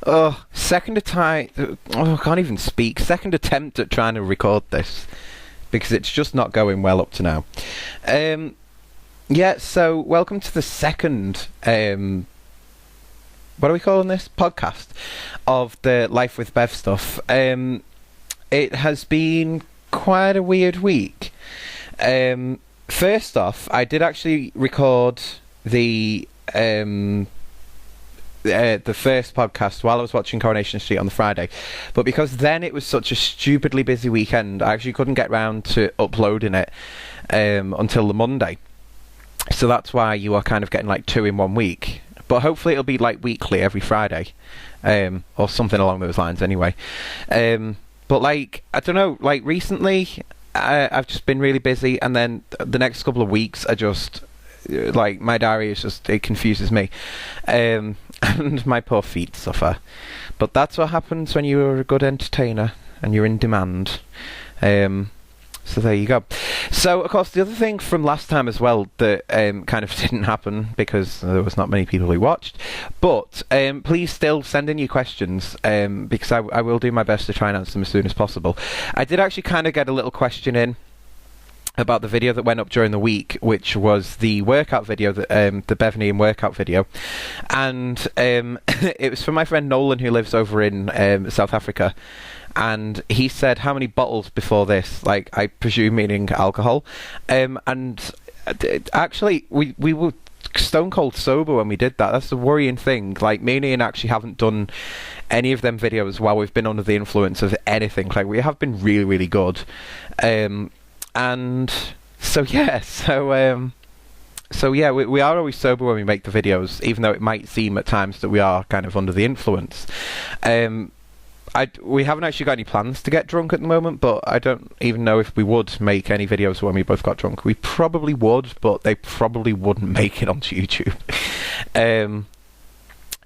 Oh, second attempt. Oh, I can't even speak. Second attempt at trying to record this because it's just not going well up to now. Yeah, so welcome to the second. What are we calling this podcast of the Life with Bev stuff? It has been quite a weird week. First off, I did actually record the first podcast while I was watching Coronation Street on the Friday, but because then it was such a stupidly busy weekend, I actually couldn't get round to uploading it until the Monday. So that's why you are kind of getting like 2 in 1 week. But hopefully it'll be like weekly every Friday, or something along those lines anyway. But like, I don't know, like recently I've just been really busy, and then the next couple of weeks are just like, my diary is just, it confuses me. And my poor feet suffer. But that's what happens when you're a good entertainer and you're in demand. So there you go. So, of course, the other thing from last time as well that kind of didn't happen because there was not many people who watched. But please still send in your questions because I will do my best to try and answer them as soon as possible. I did actually kind of get a little question in about the video that went up during the week, which was the workout video, the Bevney and workout video, and it was from my friend Nolan, who lives over in South Africa, and he said, how many bottles before this, like, I presume meaning alcohol, and actually we were stone cold sober when we did that. That's the worrying thing. Like, me and Ian actually haven't done any of them videos while we've been under the influence of anything. Like, we have been really, really good. And so yeah, we are always sober when we make the videos, even though it might seem at times that we are kind of under the influence. We haven't actually got any plans to get drunk at the moment, but I don't even know if we would make any videos when we both got drunk. We probably would, but they probably wouldn't make it onto YouTube.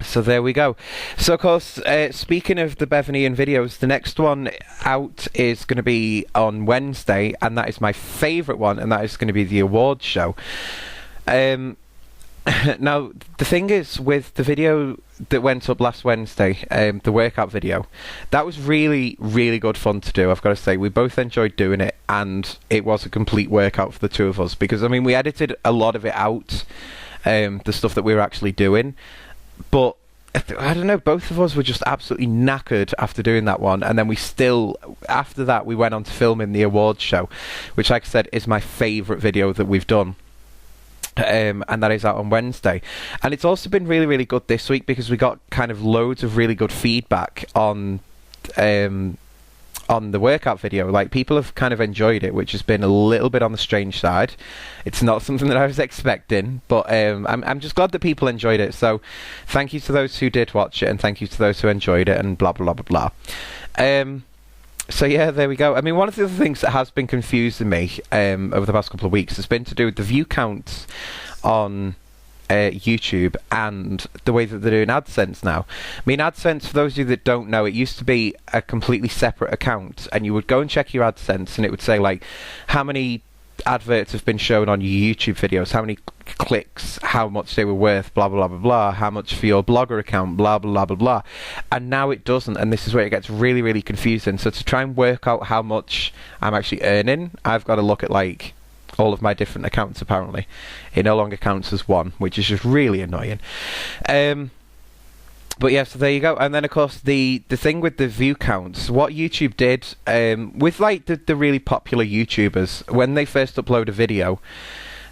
So there we go. So, of course, speaking of the Bev and Ian videos, the next one out is going to be on Wednesday, and that is my favourite one, and that is going to be the awards show. Now, the thing is, with the video that went up last Wednesday, the workout video, that was really, really good fun to do, I've got to say. We both enjoyed doing it, and it was a complete workout for the two of us, because, I mean, we edited a lot of it out, the stuff that we were actually doing. But I don't know, both of us were just absolutely knackered after doing that one, and then we still, after that, we went on to filming the awards show, which, like I said, is my favourite video that we've done. And that is out on Wednesday. And it's also been really, really good this week because we got kind of loads of really good feedback on the workout video. Like, people have kind of enjoyed it, which has been a little bit on the strange side. It's not something that I was expecting, but I'm just glad that people enjoyed it. So thank you to those who did watch it, and thank you to those who enjoyed it, and blah blah blah blah blah. So yeah, there we go. I mean, one of the other things that has been confusing me over the past couple of weeks has been to do with the view counts on YouTube and the way that they're doing AdSense now. I mean, AdSense, for those of you that don't know, it used to be a completely separate account, and you would go and check your AdSense, and it would say, like, how many adverts have been shown on your YouTube videos, how many clicks, how much they were worth, blah blah blah blah, how much for your Blogger account, blah blah blah blah. And now it doesn't, and this is where it gets really, really confusing. So to try and work out how much I'm actually earning, I've got to look at, like, all of my different accounts. Apparently it no longer counts as one, which is just really annoying. But yeah, so there you go. And then, of course, the thing with the view counts, what YouTube did with, like, the really popular YouTubers, when they first upload a video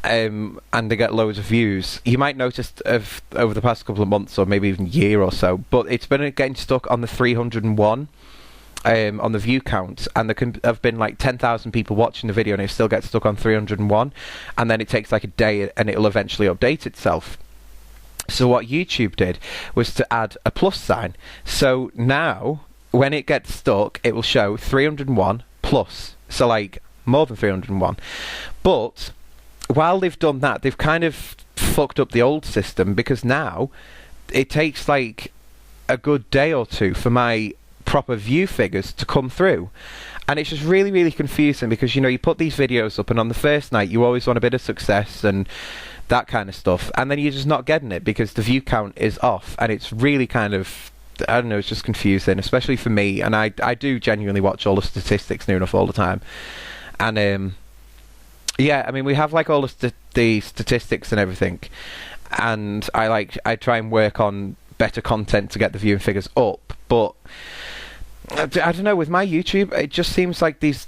and they get loads of views, you might notice over the past couple of months, or maybe even year or so, but it's been getting stuck on the 301 on the view count, and there have been like 10,000 people watching the video, and it still gets stuck on 301, and then it takes like a day, and it'll eventually update itself. So what YouTube did was to add a plus sign. So now, when it gets stuck, it will show 301 plus. So like, more than 301. But while they've done that, they've kind of fucked up the old system, because now it takes like a good day or two for my proper view figures to come through. And it's just really, really confusing, because, you know, you put these videos up and on the first night you always want a bit of success and that kind of stuff, and then you're just not getting it because the view count is off, and it's really kind of, I don't know, it's just confusing, especially for me. And I do genuinely watch all the statistics near enough all the time. And yeah, I mean, we have like all the statistics and everything, and I try and work on better content to get the viewing figures up, but I don't know, with my YouTube, it just seems like these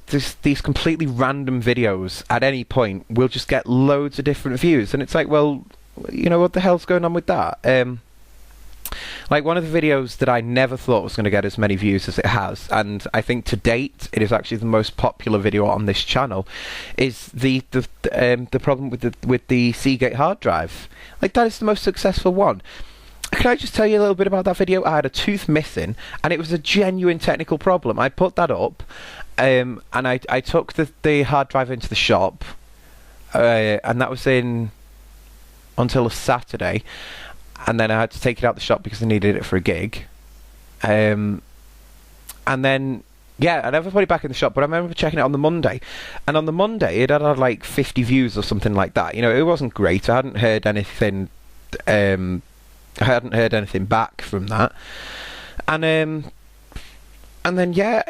completely random videos at any point will just get loads of different views, and it's like, well, you know, what the hell's going on with that? Like, one of the videos that I never thought was going to get as many views as it has, and I think to date it is actually the most popular video on this channel, is the problem with the Seagate hard drive. Like, that is the most successful one. Can I just tell you a little bit about that video? I had a tooth missing, and it was a genuine technical problem. I put that up, and I took the hard drive into the shop, and that was until a Saturday, and then I had to take it out the shop because I needed it for a gig, and then, yeah, I never put it back in the shop, but I remember checking it on the Monday, and on the Monday it had like 50 views or something like that. You know, it wasn't great. I hadn't heard anything back from that, and then yeah,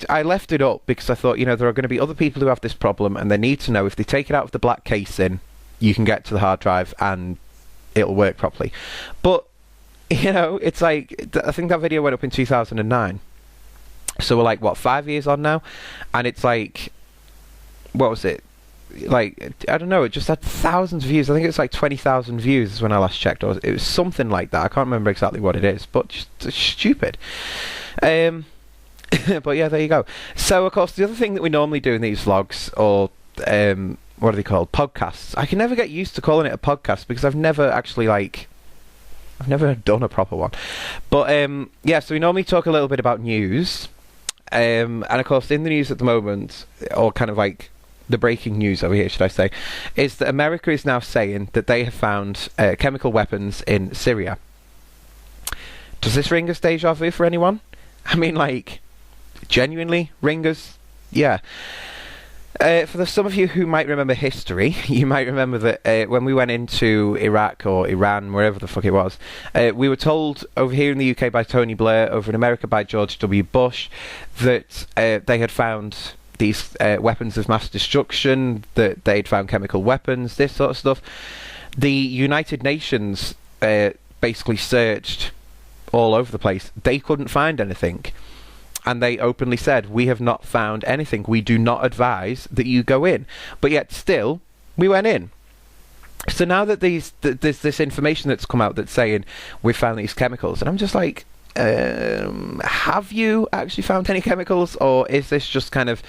I left it up because I thought, you know, there are going to be other people who have this problem, and they need to know if they take it out of the black casing, you can get to the hard drive and it'll work properly. But, you know, it's like, I think that video went up in 2009, so we're like, what, 5 years on now, and it's like, what was it? Like, I don't know, it just had thousands of views. I think it's like 20,000 views when I last checked, or it was something like that. I can't remember exactly what it is, but just stupid. But yeah, there you go. So of course, the other thing that we normally do in these vlogs, or what are they called, podcasts, I can never get used to calling it a podcast because I've never actually I've never done a proper one. But yeah, so we normally talk a little bit about news, and of course in the news at the moment, or kind of like the breaking news over here, should I say, is that America is now saying that they have found chemical weapons in Syria. Does this ring as deja vu for anyone? I mean, like, genuinely ring as, yeah. For some of you who might remember history, you might remember that when we went into Iraq or Iran, wherever the fuck it was, we were told over here in the UK by Tony Blair, over in America by George W. Bush, that they had found these weapons of mass destruction, that they'd found chemical weapons, this sort of stuff. The United Nations basically searched all over the place. They couldn't find anything. And they openly said, we have not found anything. We do not advise that you go in. But yet still, we went in. So now that there's this information that's come out that's saying we've found these chemicals, and I'm just like, have you actually found any chemicals, or is this just kind of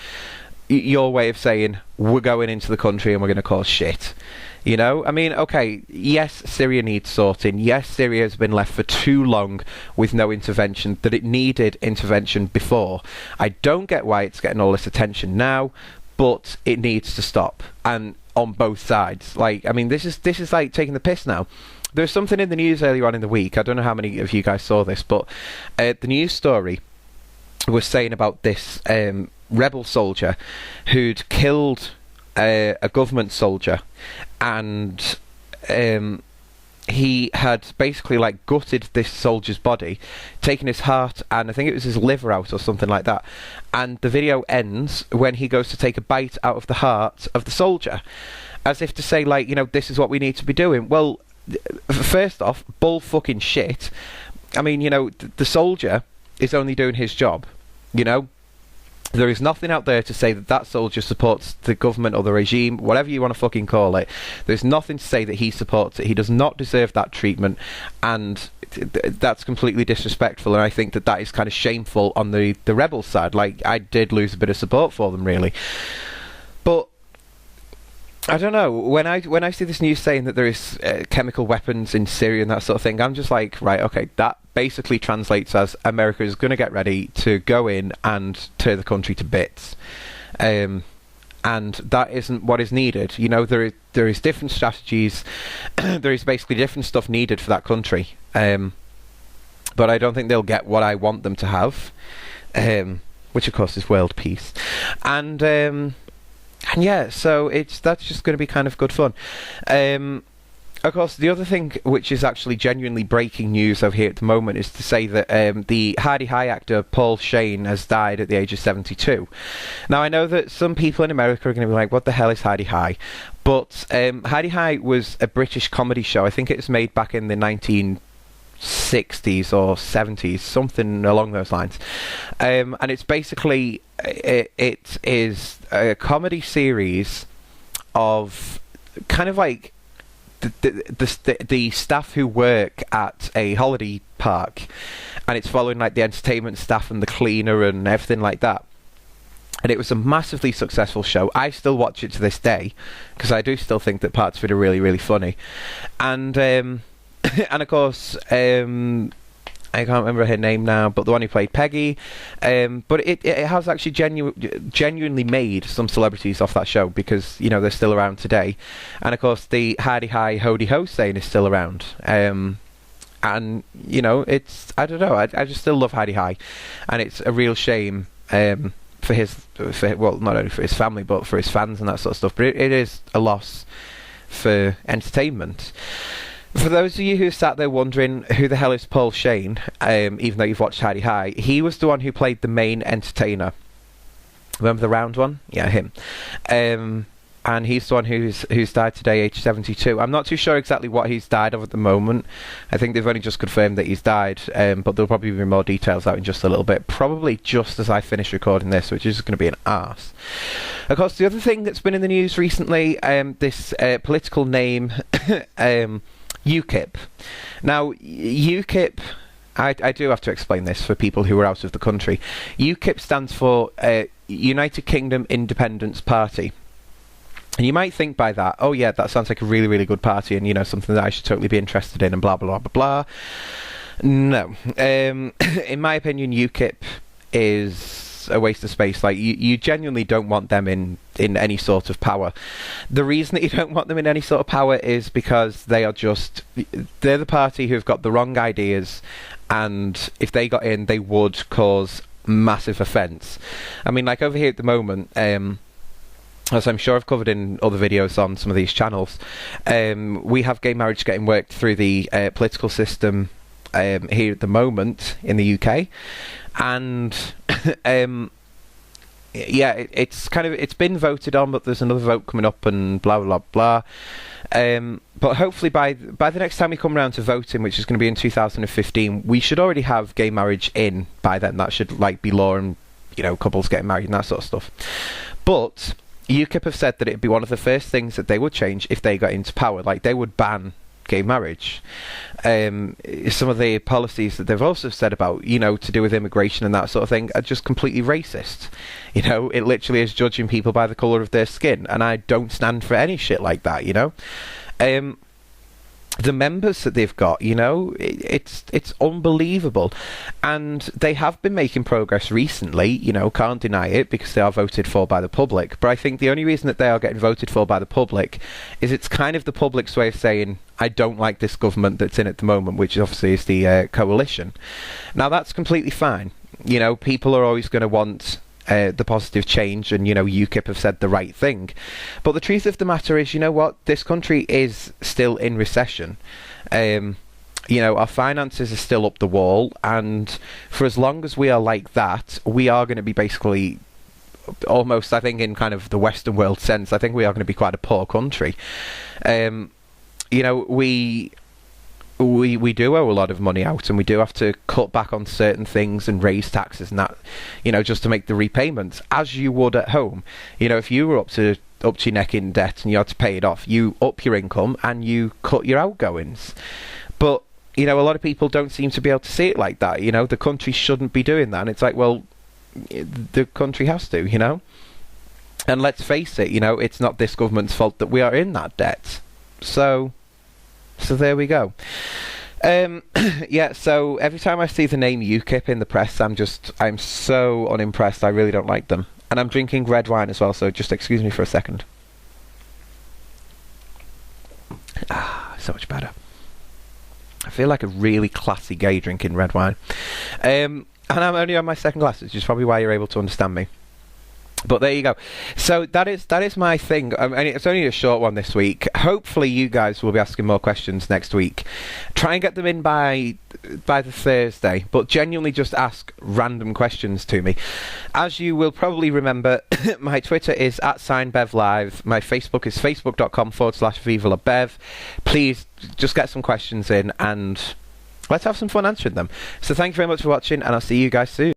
your way of saying we're going into the country and we're going to cause shit? You know, I mean, okay, yes, Syria needs sorting. Yes, Syria has been left for too long with no intervention, that it needed intervention before. I don't get why it's getting all this attention now, but it needs to stop, and on both sides. Like, I mean, this is like taking the piss now. There's something in the news earlier on in the week, I don't know how many of you guys saw this, but the news story was saying about this rebel soldier who'd killed a government soldier, and he had basically like gutted this soldier's body, taken his heart and I think it was his liver out or something like that, and the video ends when he goes to take a bite out of the heart of the soldier, as if to say, like, you know, this is what we need to be doing. Well, first off, bull fucking shit. I mean, you know, the soldier is only doing his job, you know. There is nothing out there to say that that soldier supports the government or the regime, whatever you want to fucking call it. There's nothing to say that he supports it. He does not deserve that treatment, and that's completely disrespectful, and I think that that is kind of shameful on the rebel side. Like, I did lose a bit of support for them, really. But I don't know. When I see this news saying that there is chemical weapons in Syria and that sort of thing, I'm just like, right, okay, that basically translates as America is going to get ready to go in and tear the country to bits. And that isn't what is needed. You know, there is different strategies. There is basically different stuff needed for that country. But I don't think they'll get what I want them to have, which of course is world peace. And yeah, so that's just going to be kind of good fun. Of course, the other thing which is actually genuinely breaking news over here at the moment is to say that the Hi-de-Hi actor Paul Shane has died at the age of 72. Now, I know that some people in America are going to be like, what the hell is Hi-de-Hi? But Hi-de-Hi was a British comedy show. I think it was made back in the 1960s or 70s, something along those lines. And it's basically, it is a comedy series of kind of like the staff who work at a holiday park, and it's following like the entertainment staff and the cleaner and everything like that. And it was a massively successful show. I still watch it to this day because I do still think that parts of it are really, really funny. And and of course, I can't remember her name now, but the one who played Peggy. But it has actually genuinely made some celebrities off that show because, you know, they're still around today. And of course, the Hi-de-Hi Ho-de-Ho saying is still around. And, you know, I don't know, I just still love Hi-de-Hi. And it's a real shame well, not only for his family, but for his fans and that sort of stuff. But it is a loss for entertainment. For those of you who sat there wondering who the hell is Paul Shane, even though you've watched Hi-de-Hi, he was the one who played the main entertainer. Remember the round one? Yeah, him. And he's the one who's died today, age 72. I'm not too sure exactly what he's died of at the moment. I think they've only just confirmed that he's died, but there'll probably be more details out in just a little bit. Probably just as I finish recording this, which is going to be an arse. Of course, the other thing that's been in the news recently, this political name... UKIP. Now, UKIP, I do have to explain this for people who are out of the country. UKIP stands for United Kingdom Independence Party. And you might think by that, oh yeah, that sounds like a really, really good party and, you know, something that I should totally be interested in and blah, blah, blah, blah, blah. No. In my opinion, UKIP is a waste of space. Like, you genuinely don't want them in any sort of power. The reason that you don't want them in any sort of power is because they're the party who've got the wrong ideas, and if they got in, they would cause massive offence. I mean, like over here at the moment, as I'm sure I've covered in other videos on some of these channels, we have gay marriage getting worked through the political system here at the moment in the UK. And yeah, it's been voted on, but there's another vote coming up and blah blah blah. But hopefully by the next time we come around to voting, which is going to be in 2015, we should already have gay marriage in by then. That should like be law, and, you know, couples getting married and that sort of stuff. But UKIP have said that it'd be one of the first things that they would change if they got into power. Like, they would ban gay marriage. Some of the policies that they've also said about, you know, to do with immigration and that sort of thing are just completely racist. You know, it literally is judging people by the colour of their skin, and I don't stand for any shit like that, you know. The members that they've got, you know, it's unbelievable. And they have been making progress recently, you know, can't deny it, because they are voted for by the public. But I think the only reason that they are getting voted for by the public is it's kind of the public's way of saying, I don't like this government that's in at the moment, which obviously is the coalition. Now, that's completely fine. You know, people are always going to want the positive change, and, you know, UKIP have said the right thing. But the truth of the matter is, you know what, this country is still in recession. You know, our finances are still up the wall, and for as long as we are like that, we are going to be basically almost, I think, in kind of the Western world sense, I think we are going to be quite a poor country. You know, we do owe a lot of money out, and we do have to cut back on certain things and raise taxes and that, you know, just to make the repayments, as you would at home. You know, if you were up to your neck in debt and you had to pay it off, you up your income and you cut your outgoings. But, you know, a lot of people don't seem to be able to see it like that. You know, the country shouldn't be doing that, and it's like, well, the country has to, you know. And let's face it, you know, it's not this government's fault that we are in that debt. So there we go. Yeah, so every time I see the name UKIP in the press, I'm so unimpressed. I really don't like them. And I'm drinking red wine as well, so just excuse me for a second. So much better. I feel like a really classy gay drinking red wine. And I'm only on my second glass, which is probably why you're able to understand me. But there you go. So that is my thing. And it's only a short one this week. Hopefully you guys will be asking more questions next week. Try and get them in by the Thursday, but genuinely just ask random questions to me. As you will probably remember, my Twitter is @BevLive. My Facebook is facebook.com/VivalaBev. Please just get some questions in and let's have some fun answering them. So thank you very much for watching, and I'll see you guys soon.